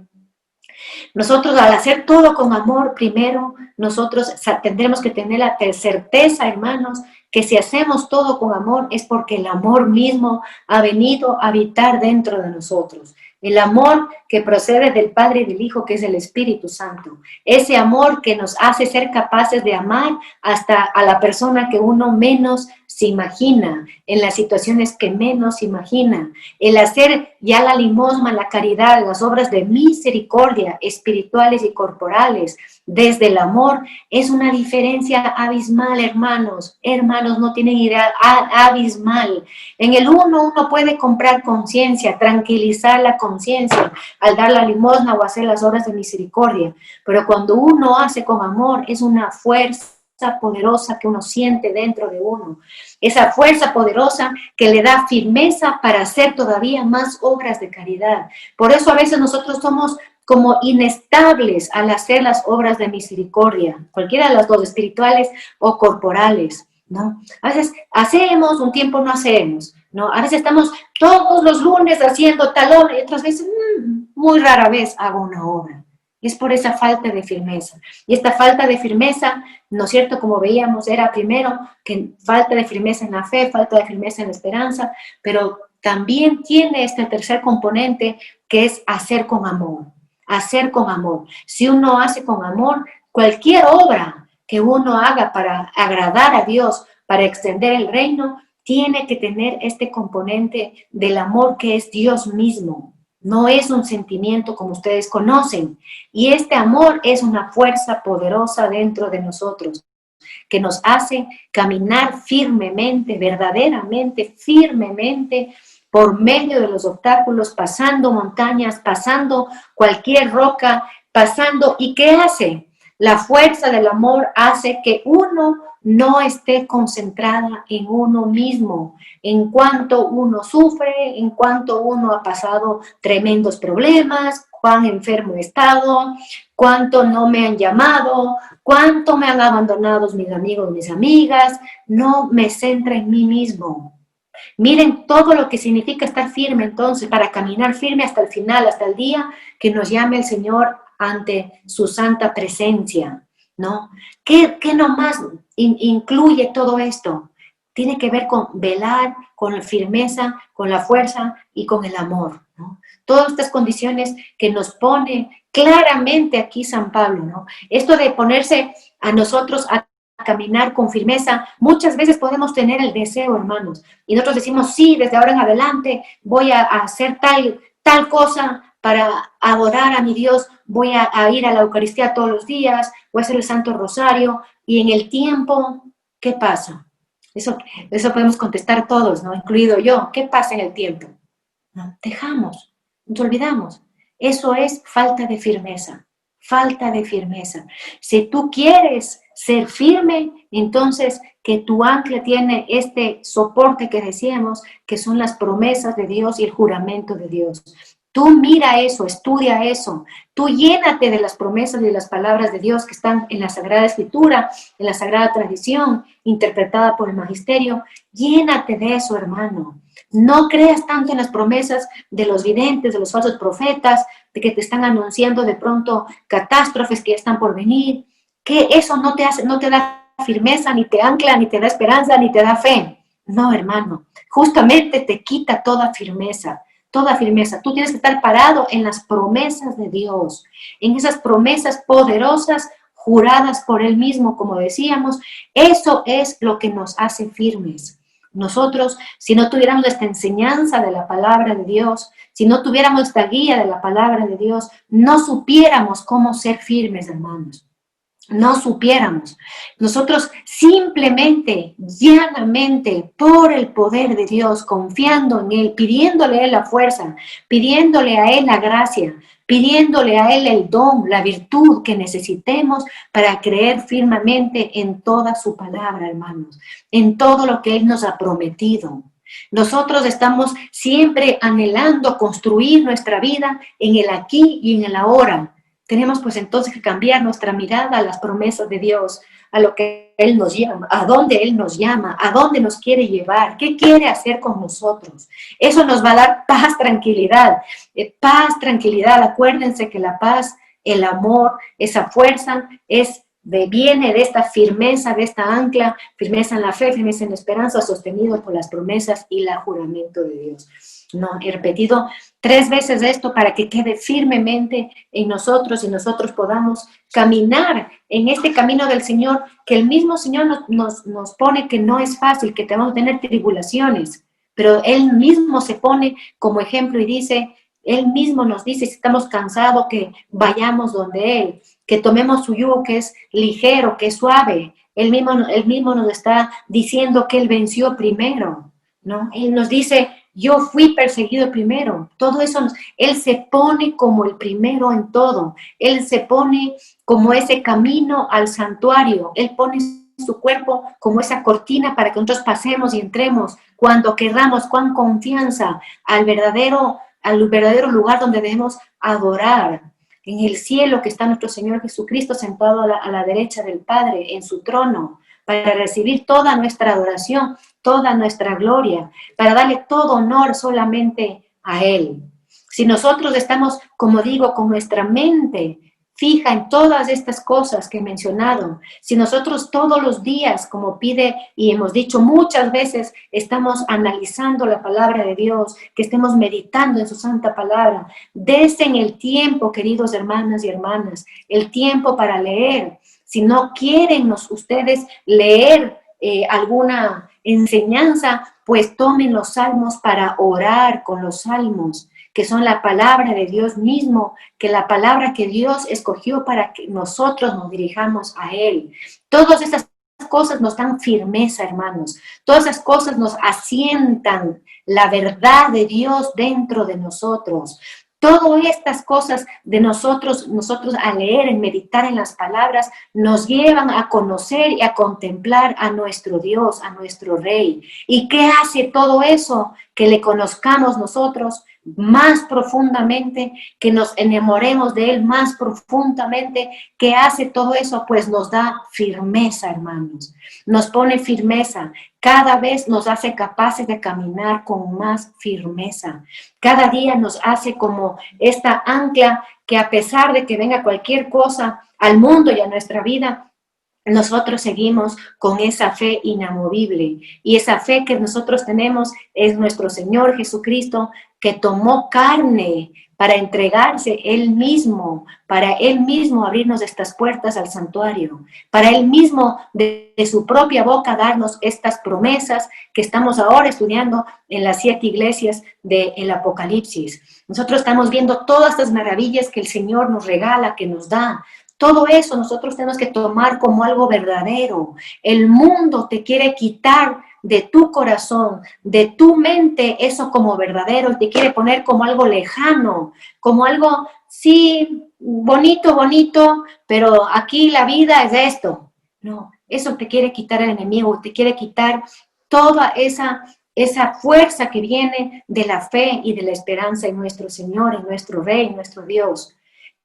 Nosotros, al hacer todo con amor, primero, nosotros tendremos que tener la certeza, hermanos, que si hacemos todo con amor es porque el amor mismo ha venido a habitar dentro de nosotros. El amor que procede del Padre y del Hijo, que es el Espíritu Santo. Ese amor que nos hace ser capaces de amar hasta a la persona que uno menos se imagina, en las situaciones que menos se imagina. El hacer ya la limosna, la caridad, las obras de misericordia espirituales y corporales desde el amor, es una diferencia abismal, hermanos. Hermanos, no tienen idea, abismal. En el uno puede comprar conciencia, tranquilizar la conciencia al dar la limosna o hacer las obras de misericordia. Pero cuando uno hace con amor, es una fuerza poderosa que uno siente dentro de uno. Esa fuerza poderosa que le da firmeza para hacer todavía más obras de caridad. Por eso a veces nosotros somos como inestables al hacer las obras de misericordia, cualquiera de las dos, espirituales o corporales, ¿no? A veces hacemos, un tiempo no hacemos, ¿no? A veces estamos todos los lunes haciendo tal obra y otras veces, muy rara vez hago una obra. Es por esa falta de firmeza. Y esta falta de firmeza, ¿no es cierto? Como veíamos, era primero que falta de firmeza en la fe, falta de firmeza en la esperanza, pero también tiene este tercer componente que es hacer con amor. Hacer con amor. Si uno hace con amor, cualquier obra que uno haga para agradar a Dios, para extender el reino, tiene que tener este componente del amor que es Dios mismo. No es un sentimiento como ustedes conocen. Y este amor es una fuerza poderosa dentro de nosotros, que nos hace caminar firmemente, verdaderamente, firmemente, por medio de los obstáculos, pasando montañas, pasando cualquier roca, pasando. ¿Y qué hace? La fuerza del amor hace que uno no esté concentrada en uno mismo, en cuanto uno sufre, en cuanto uno ha pasado tremendos problemas, cuán enfermo he estado, cuánto no me han llamado, cuánto me han abandonado mis amigos, mis amigas. No me centra en mí mismo. Miren todo lo que significa estar firme entonces, para caminar firme hasta el final, hasta el día que nos llame el Señor ante su santa presencia, ¿no? ¿Qué nomás incluye todo esto? Tiene que ver con velar, con la firmeza, con la fuerza y con el amor, ¿no? Todas estas condiciones que nos pone claramente aquí San Pablo, ¿no? Esto de ponerse a nosotros a caminar con firmeza, muchas veces podemos tener el deseo, hermanos, y nosotros decimos, sí, desde ahora en adelante voy a hacer tal cosa, para adorar a mi Dios voy a ir a la Eucaristía todos los días, voy a hacer el Santo Rosario, y en el tiempo, ¿qué pasa? Eso podemos contestar todos, ¿no? Incluido yo. ¿Qué pasa en el tiempo? ¿No? Dejamos, nos olvidamos. Eso es falta de firmeza, falta de firmeza. Si tú quieres ser firme, entonces que tu ancla tiene este soporte que decíamos, que son las promesas de Dios y el juramento de Dios. Tú mira eso, estudia eso, tú llénate de las promesas y de las palabras de Dios que están en la Sagrada Escritura, en la Sagrada Tradición, interpretada por el Magisterio. Llénate de eso, hermano. No creas tanto en las promesas de los videntes, de los falsos profetas, de que te están anunciando de pronto catástrofes que están por venir, que eso no te da firmeza, ni te ancla, ni te da esperanza, ni te da fe. No, hermano, justamente te quita toda firmeza. Toda firmeza. Tú tienes que estar parado en las promesas de Dios, en esas promesas poderosas juradas por Él mismo, como decíamos. Eso es lo que nos hace firmes. Nosotros, si no tuviéramos esta enseñanza de la palabra de Dios, si no tuviéramos esta guía de la palabra de Dios, no supiéramos cómo ser firmes, hermanos. No supiéramos. Nosotros simplemente, llanamente, por el poder de Dios, confiando en Él, pidiéndole a Él la fuerza, pidiéndole a Él la gracia, pidiéndole a Él el don, la virtud que necesitemos para creer firmemente en toda su palabra, hermanos, en todo lo que Él nos ha prometido. Nosotros estamos siempre anhelando construir nuestra vida en el aquí y en el ahora. Tenemos pues entonces que cambiar nuestra mirada a las promesas de Dios, a lo que Él nos llama, a dónde Él nos llama, a dónde nos quiere llevar, qué quiere hacer con nosotros. Eso nos va a dar paz, tranquilidad. Paz, tranquilidad. Acuérdense que la paz, el amor, esa fuerza viene de esta firmeza, de esta ancla, firmeza en la fe, firmeza en la esperanza, sostenido por las promesas y el juramento de Dios. No, he repetido 3 veces esto para que quede firmemente en nosotros y nosotros podamos caminar en este camino del Señor, que el mismo Señor nos pone que no es fácil, que tenemos que tener tribulaciones, pero Él mismo se pone como ejemplo y dice, Él mismo nos dice, si estamos cansados, que vayamos donde Él, que tomemos su yugo que es ligero, que es suave. Él mismo nos está diciendo que Él venció primero, ¿no? Él nos dice, yo fui perseguido primero. Todo eso, Él se pone como el primero en todo. Él se pone como ese camino al santuario. Él pone su cuerpo como esa cortina para que nosotros pasemos y entremos cuando querramos, con confianza al verdadero lugar donde debemos adorar. En el cielo que está nuestro Señor Jesucristo sentado a la derecha del Padre en su trono, para recibir toda nuestra adoración, toda nuestra gloria, para darle todo honor solamente a Él. Si nosotros estamos, como digo, con nuestra mente fija en todas estas cosas que he mencionado, si nosotros todos los días, como pide y hemos dicho muchas veces, estamos analizando la palabra de Dios, que estemos meditando en su santa palabra, desen el tiempo, queridos hermanas y hermanas, el tiempo para leer. Si no quieren ustedes leer alguna enseñanza, pues tomen los salmos para orar con los salmos, que son la palabra de Dios mismo, que la palabra que Dios escogió para que nosotros nos dirijamos a Él. Todas estas cosas nos dan firmeza, hermanos. Todas esas cosas nos asientan la verdad de Dios dentro de nosotros. Todas estas cosas de nosotros a leer, en meditar en las palabras, nos llevan a conocer y a contemplar a nuestro Dios, a nuestro Rey. ¿Y qué hace todo eso? Que le conozcamos nosotros más profundamente, que nos enamoremos de Él más profundamente. ¿Qué hace todo eso? Pues nos da firmeza, hermanos. Nos pone firmeza. Cada vez nos hace capaces de caminar con más firmeza. Cada día nos hace como esta ancla que, a pesar de que venga cualquier cosa al mundo y a nuestra vida, nosotros seguimos con esa fe inamovible. Y esa fe que nosotros tenemos es nuestro Señor Jesucristo, que tomó carne para entregarse Él mismo, para Él mismo abrirnos estas puertas al santuario, para Él mismo de su propia boca darnos estas promesas que estamos ahora estudiando en las 7 iglesias del Apocalipsis. Nosotros estamos viendo todas estas maravillas que el Señor nos regala, que nos da. Todo eso nosotros tenemos que tomar como algo verdadero. El mundo te quiere quitar de tu corazón, de tu mente, eso como verdadero, y te quiere poner como algo lejano, como algo, sí, bonito, bonito, pero aquí la vida es esto. No, eso te quiere quitar el enemigo, te quiere quitar toda esa fuerza que viene de la fe y de la esperanza en nuestro Señor, en nuestro Rey, en nuestro Dios.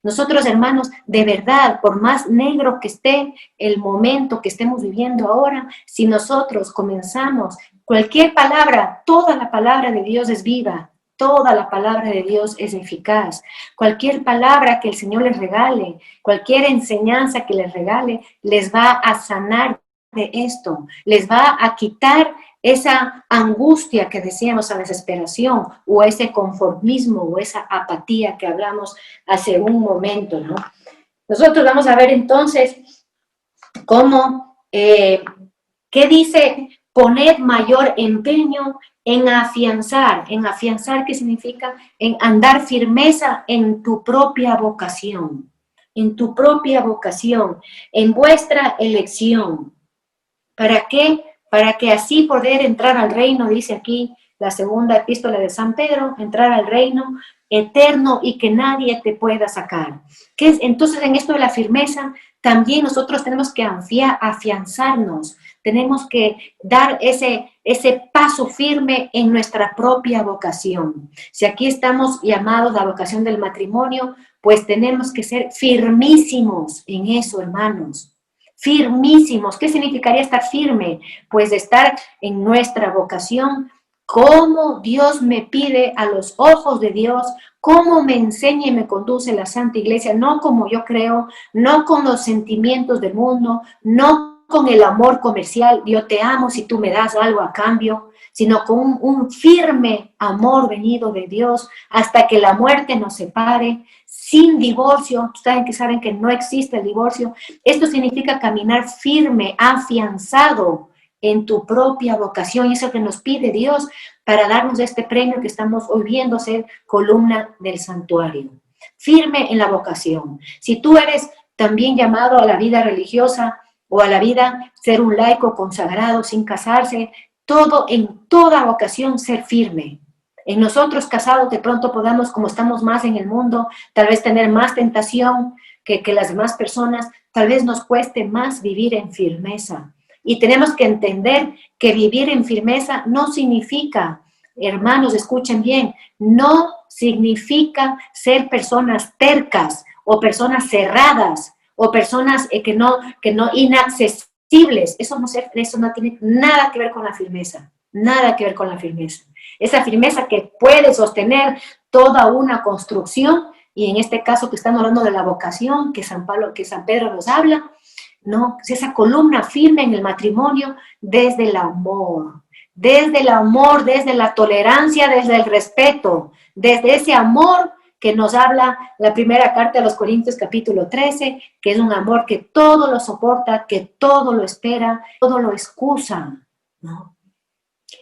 Nosotros, hermanos, de verdad, por más negro que esté el momento que estemos viviendo ahora, si nosotros comenzamos cualquier palabra, toda la palabra de Dios es viva, toda la palabra de Dios es eficaz. Cualquier palabra que el Señor les regale, cualquier enseñanza que les regale, les va a sanar de esto, les va a quitar esa angustia que decíamos, a desesperación, o ese conformismo, o esa apatía que hablamos hace un momento, ¿no? Nosotros vamos a ver entonces cómo, ¿qué dice? Poner mayor empeño en afianzar. ¿En afianzar qué significa? En andar firmeza en tu propia vocación, en tu propia vocación, en vuestra elección. ¿Para qué? Para que así poder entrar al reino, dice aquí la segunda epístola de San Pedro, entrar al reino eterno y que nadie te pueda sacar. ¿Qué es? Entonces, en esto de la firmeza, también nosotros tenemos que afianzarnos, tenemos que dar ese paso firme en nuestra propia vocación. Si aquí estamos llamados a la vocación del matrimonio, pues tenemos que ser firmísimos en eso, hermanos. Firmísimos. ¿Qué significaría estar firme? Pues estar en nuestra vocación, como Dios me pide a los ojos de Dios, cómo me enseña y me conduce la Santa Iglesia, no como yo creo, no con los sentimientos del mundo, no con el amor comercial, yo te amo si tú me das algo a cambio, sino con un firme amor venido de Dios hasta que la muerte nos separe, sin divorcio. Ustedes saben que no existe el divorcio. Esto significa caminar firme, afianzado en tu propia vocación, y eso que nos pide Dios para darnos este premio que estamos hoy viendo ser columna del santuario. Firme en la vocación. Si tú eres también llamado a la vida religiosa o a la vida ser un laico consagrado sin casarse, todo en toda vocación ser firme. En nosotros casados de pronto podamos, como estamos más en el mundo, tal vez tener más tentación que las demás personas, tal vez nos cueste más vivir en firmeza. Y tenemos que entender que vivir en firmeza no significa, hermanos, escuchen bien, no significa ser personas tercas o personas cerradas o personas que no inaccesibles. Eso no tiene nada que ver con la firmeza, nada que ver con la firmeza. Esa firmeza que puede sostener toda una construcción, y en este caso que están hablando de la vocación, que San Pedro nos habla, ¿no? Esa columna firme en el matrimonio desde el amor, desde la tolerancia, desde el respeto, desde ese amor que nos habla la primera carta a los Corintios capítulo 13, que es un amor que todo lo soporta, que todo lo espera, todo lo excusa, ¿no?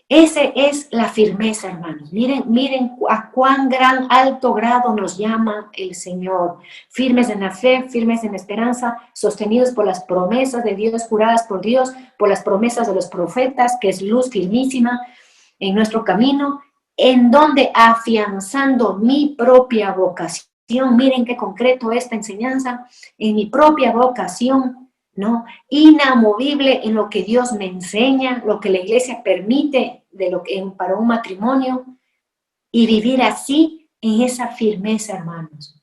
Ese es la firmeza, hermanos. Miren a cuán gran alto grado nos llama el Señor. Firmes en la fe, firmes en la esperanza, sostenidos por las promesas de Dios, juradas por Dios, por las promesas de los profetas, que es luz firmísima en nuestro camino, en donde afianzando mi propia vocación, miren qué concreto esta enseñanza, en mi propia vocación, ¿no? Inamovible en lo que Dios me enseña, lo que la iglesia permite para un matrimonio, y vivir así en esa firmeza, hermanos.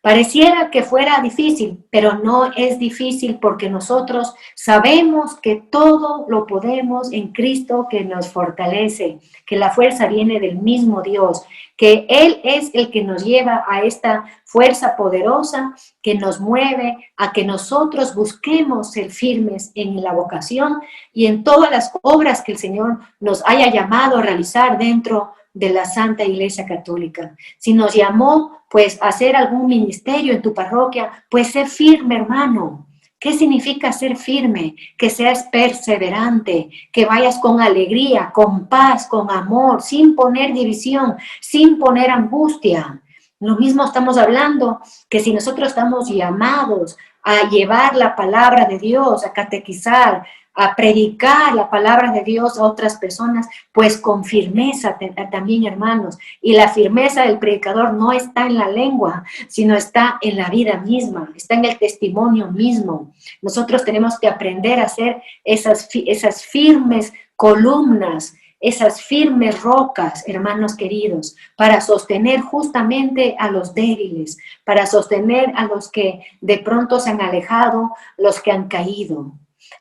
Pareciera que fuera difícil, pero no es difícil porque nosotros sabemos que todo lo podemos en Cristo que nos fortalece, que la fuerza viene del mismo Dios, que Él es el que nos lleva a esta fuerza poderosa que nos mueve a que nosotros busquemos ser firmes en la vocación y en todas las obras que el Señor nos haya llamado a realizar dentro de la Santa Iglesia Católica. Si nos llamó, pues, a hacer algún ministerio en tu parroquia, pues sé firme, hermano. ¿Qué significa ser firme? Que seas perseverante, que vayas con alegría, con paz, con amor, sin poner división, sin poner angustia. Lo mismo estamos hablando, que si nosotros estamos llamados a llevar la palabra de Dios, a catequizar, a predicar la palabra de Dios a otras personas, pues con firmeza también, hermanos. Y la firmeza del predicador no está en la lengua, sino está en la vida misma, está en el testimonio mismo. Nosotros tenemos que aprender a hacer esas firmes columnas, esas firmes rocas, hermanos queridos, para sostener justamente a los débiles, para sostener a los que de pronto se han alejado, los que han caído.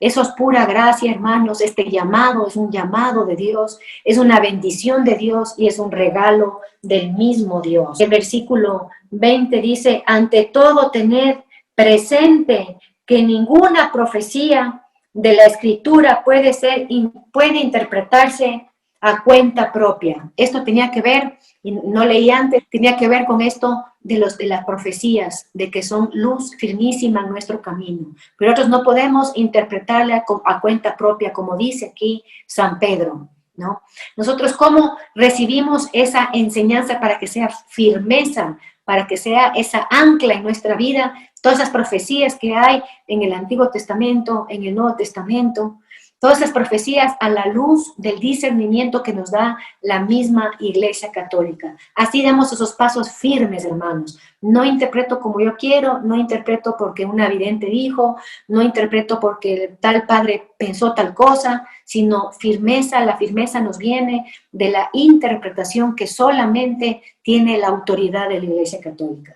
Eso es pura gracia, hermanos. Este llamado es un llamado de Dios, es una bendición de Dios y es un regalo del mismo Dios. El versículo 20 dice, ante todo tened presente que ninguna profecía de la Escritura puede interpretarse a cuenta propia. Esto tenía que ver, y no leí antes, tenía que ver con esto de las profecías, de que son luz firmísima en nuestro camino. Pero nosotros no podemos interpretarla a cuenta propia, como dice aquí San Pedro, ¿no? Nosotros, ¿cómo recibimos esa enseñanza para que sea firmeza, para que sea esa ancla en nuestra vida? Todas esas profecías que hay en el Antiguo Testamento, en el Nuevo Testamento, todas esas profecías a la luz del discernimiento que nos da la misma Iglesia Católica. Así damos esos pasos firmes, hermanos. No interpreto como yo quiero, no interpreto porque una vidente dijo, no interpreto porque tal padre pensó tal cosa, sino firmeza. La firmeza nos viene de la interpretación que solamente tiene la autoridad de la Iglesia Católica.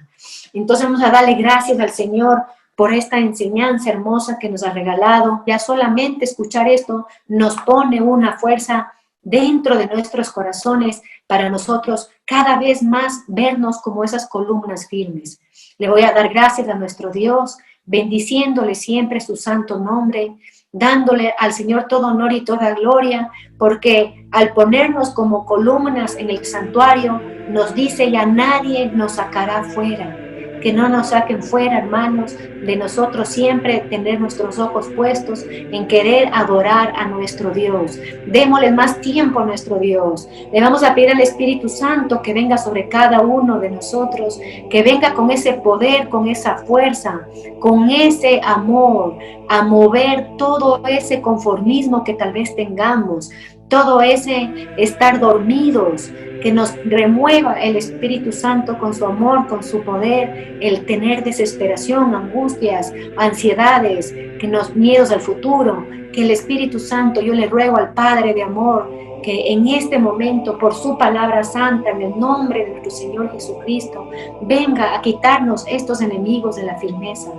Entonces vamos a darle gracias al Señor por esta enseñanza hermosa que nos ha regalado. Ya solamente escuchar esto nos pone una fuerza dentro de nuestros corazones para nosotros cada vez más vernos como esas columnas firmes. Le voy a dar gracias a nuestro Dios, bendiciéndole siempre su santo nombre, dándole al Señor todo honor y toda gloria, porque al ponernos como columnas en el santuario, nos dice ya nadie nos sacará fuera. Que no nos saquen fuera, hermanos, de nosotros siempre tener nuestros ojos puestos en querer adorar a nuestro Dios. Démosle más tiempo a nuestro Dios. Le vamos a pedir al Espíritu Santo que venga sobre cada uno de nosotros, que venga con ese poder, con esa fuerza, con ese amor, a mover todo ese conformismo que tal vez tengamos, todo ese estar dormidos, que nos remueva el Espíritu Santo con su amor, con su poder, el tener desesperación, angustias, ansiedades, que nos miedos al futuro, que el Espíritu Santo, yo le ruego al Padre de amor, que en este momento, por su palabra santa, en el nombre de nuestro Señor Jesucristo, venga a quitarnos estos enemigos de la firmeza,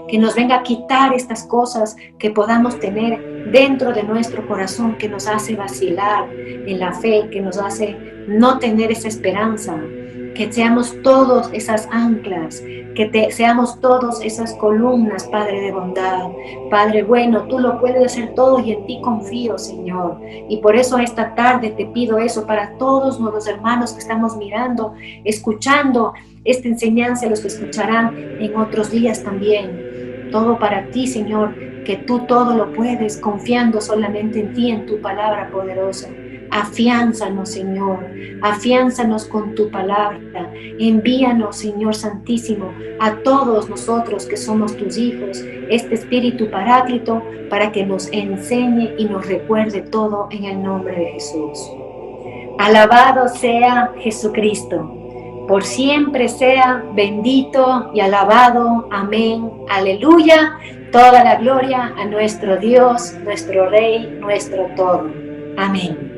que nos venga a quitar estas cosas que podamos tener dentro de nuestro corazón, que nos hace vacilar en la fe, que nos hace no tener esa esperanza, que seamos todos esas anclas, que seamos todos esas columnas, Padre de bondad, Padre bueno, tú lo puedes hacer todo y en ti confío, Señor. Y por eso esta tarde te pido eso para todos nuestros hermanos que estamos mirando, escuchando esta enseñanza, los que escucharán en otros días también. Todo para ti, Señor, que tú todo lo puedes, confiando solamente en ti, en tu palabra poderosa. Afiánzanos, Señor, afiánzanos con tu palabra. Envíanos, Señor Santísimo, a todos nosotros que somos tus hijos, este Espíritu Paráclito, para que nos enseñe y nos recuerde todo en el nombre de Jesús. Alabado sea Jesucristo. Por siempre sea bendito y alabado. Amén. Aleluya. Toda la gloria a nuestro Dios, nuestro Rey, nuestro todo. Amén.